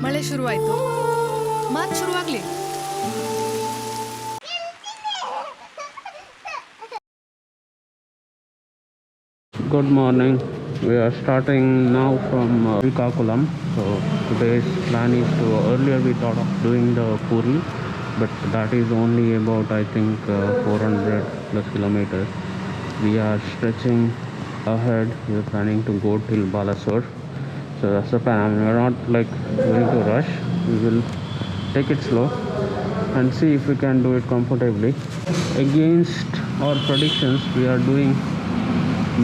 ಮಳೆ ಶುರುವಾಯ್ತು. ಮಾತು ಶುರುವಾಗ್ಲಿ. Good morning. We are starting now from Srikakulam. So today's plan is to, earlier we thought of doing the Puri, but that is only about I think 400 plus kilometers. We are stretching ahead. We are planning to go till Balasore. So that's the plan. We are not like going to rush. We will take it slow and see if we can do it comfortably. Against our predictions, we are doing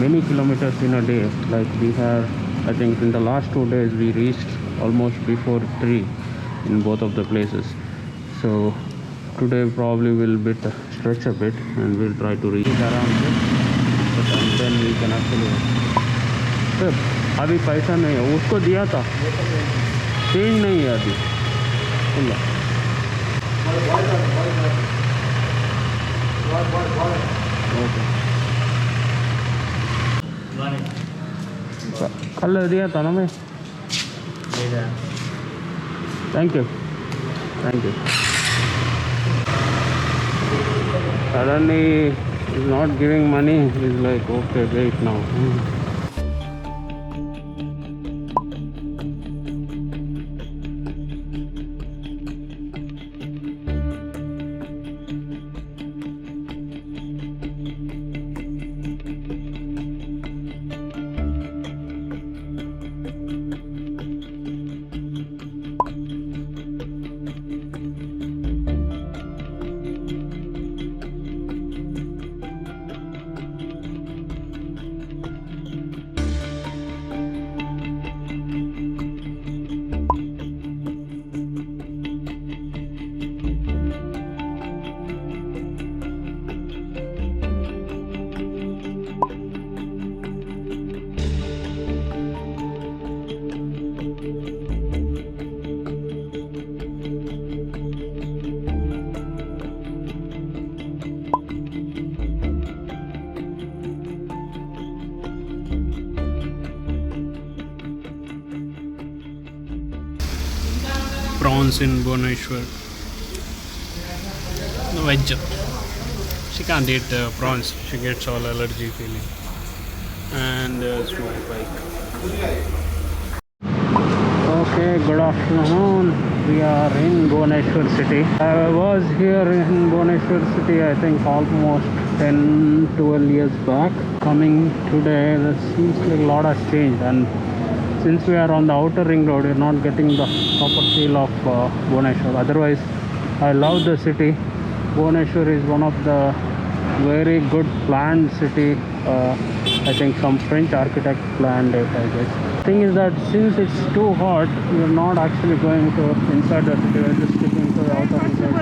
many kilometers in a day. Like we have, I think in the last 2 days we reached almost before 3 in both of the places. So today probably will stretch a bit and we'll try to reach around this, but and then we can actually अभी पैसा नहीं है, उसको दिया था, change नहीं है अभी. ओके, कल दिया था ना मैं. Thank you. Suddenly he's not giving money. He's like, okay, wait now. Prawns in Bhubaneswar. Veg. She can't eat prawns. She gets all allergy feeling. And there's my bike. Okay, good afternoon. We are in Bhubaneswar city. I was here in Bhubaneswar city I think almost 10-12 years back. Coming today, it seems like a lot has changed, and since we are on the outer ring road, we are not getting the proper feel of Bhubaneswar. Otherwise, I love the city. Bhubaneswar is one of the very good planned city. I think some French architect planned it, I guess. Thing is that since it's too hot, we are not actually going to inside the city. We are just sticking to the outer ring road.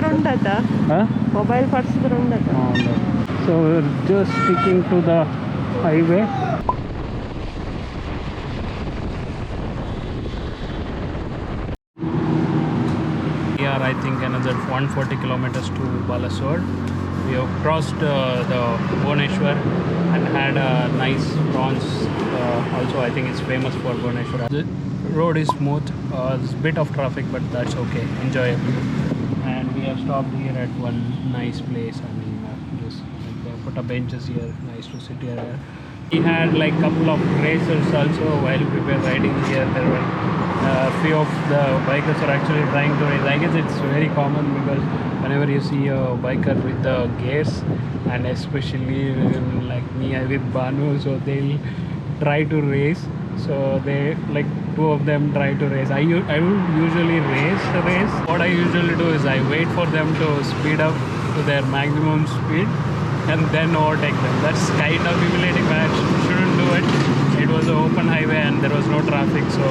Huh? Mobile parts. So we're just sticking to the highway. I think another 140 kilometers to Balasore. We have crossed the Bhubaneswar and had a nice prawns. Also, I think it's famous for Bhubaneswar. The road is smooth. There's a bit of traffic, but that's okay, enjoyable. And we have stopped here at one nice place. I mean, just like they put up benches here, nice to sit here. We had like couple of racers also while we were riding here. There were few of the bikers are actually trying to race. I guess it's very common because whenever you see a biker with the gears, and especially like me with Banu, so they'll try to race. So they like two of them try to race. I will usually race. What I usually do is I wait for them to speed up to their maximum speed and then overtake them. That's kind of humiliating, but I shouldn't do it. It was an open highway and there was no traffic, so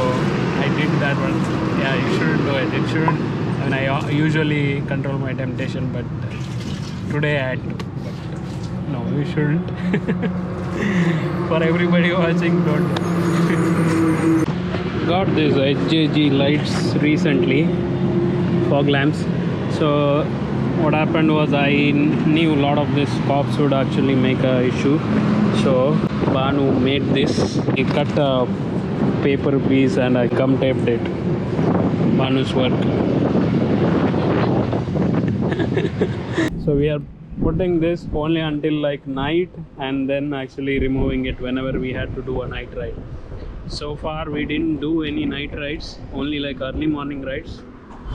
I did that one. Yeah, you shouldn't do it. It shouldn't. I mean, I usually control my temptation, but today I had to. But no, you shouldn't. For everybody watching, don't. Got these HJG lights recently, fog lamps. So what happened was I knew a lot of these cops would actually make a issue. So Banu made this. He cut a paper piece and I gum taped it. Banu's work. So we are putting this only until like night and then actually removing it whenever we had to do a night ride. So far we didn't do any night rides, only like early morning rides.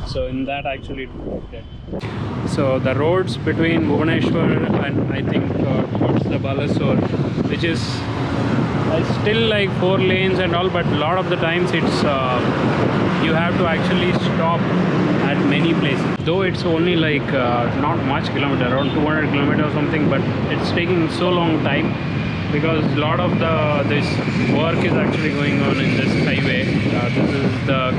So in that actually it worked. So the roads between Bhubaneswar and I think towards the Balasore, which is still like 4 lanes and all, but a lot of the times it's you have to actually stop at many places. Though it's only like not much kilometer, around 200 kilometers or something, but it's taking so long time because a lot of this work is actually going on in this highway. This is the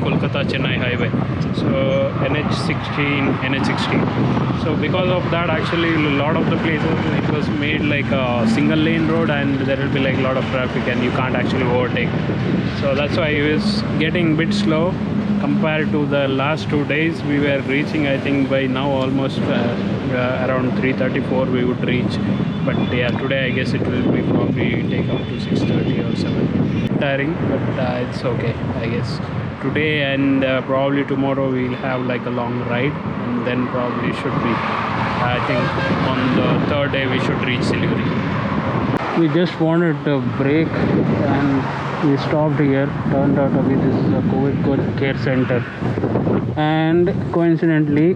Kolkata Chennai highway, so NH16. So because of that, actually a lot of the places it was made like a single lane road and there will be like a lot of traffic and you can't actually overtake. So that's why it was getting a bit slow compared to the last 2 days. We were reaching, I think by now almost around 3:34 we would reach, but yeah, today I guess it will be probably take up to 6:30 or 7. Tiring, but it's okay, I guess. Today and probably tomorrow we'll have like a long ride and then probably should be, I think on the 3rd day we should reach Siliguri. We just wanted a break and we stopped here. Turned out to be this is a COVID care center, and coincidentally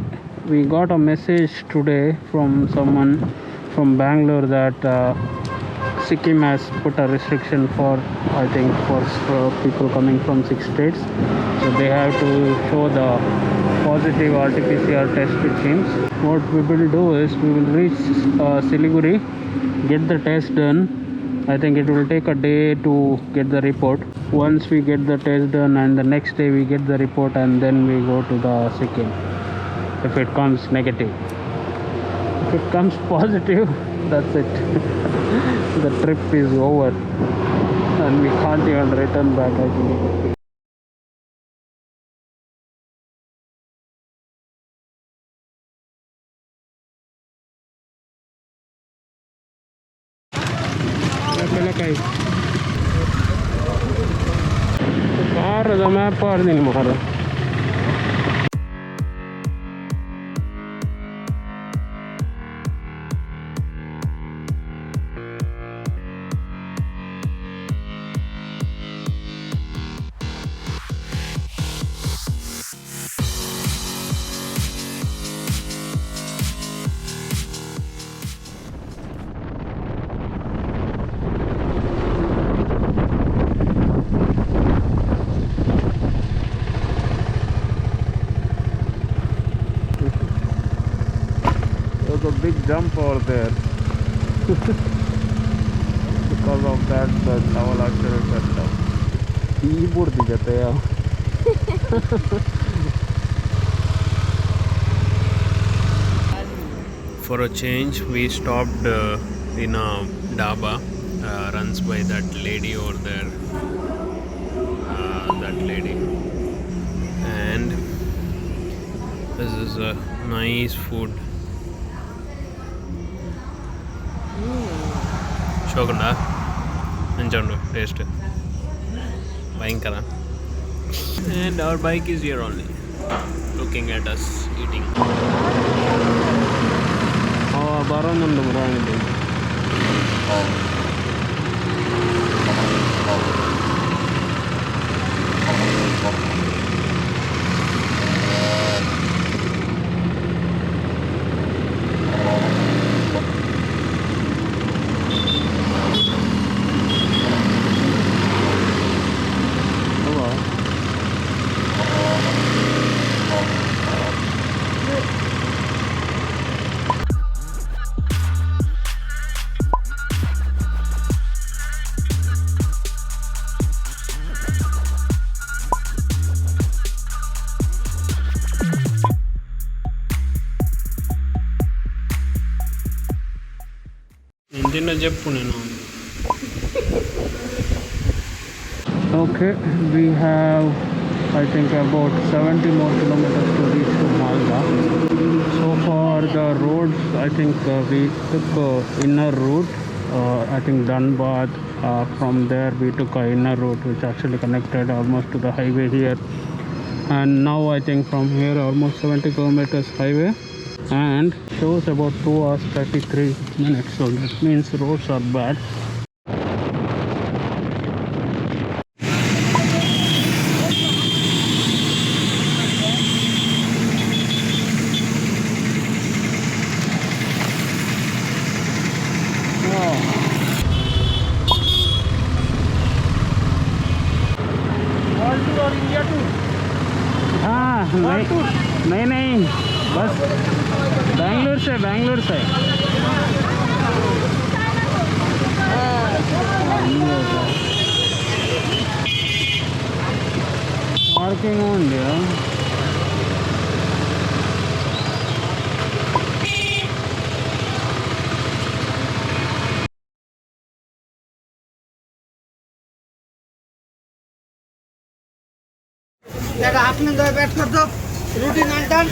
we got a message today from someone from Bangalore that Sikkim has put a restriction for, I think, for people coming from 6 states. So they have to show the positive RT-PCR test, it seems. What we will do is we will reach Siliguri, get the test done. I think it will take a day to get the report. Once we get the test done and the next day we get the report, and then we go to the Sikkim if it comes negative. If it comes positive, that's it. The trip is over and we can't even return back, I think. Car the map or the Mahara. There's a big jump over there. Because of that, the towel actually fell down. For a change, we stopped in a dhaba runs by that lady over there. That lady. And this is a nice food. Shokunda, enjoy taste. Bhayankara. And our bike is here only, looking at us eating. Oh, baranundu murangindi. Okay, we have, I think, about 70 more kilometers to reach to Malda. So far the roads, I think we took inner route I think Dhanbad. From there we took a inner route which actually connected almost to the highway here, and now I think from here almost 70 kilometers highway, and shows about 2 hours 33 minutes, so that means roads are bad. हाँ नहीं नहीं बस बैंगलोर से parking ఉంది आपने दो बैठ कर दो रूटीन आंटन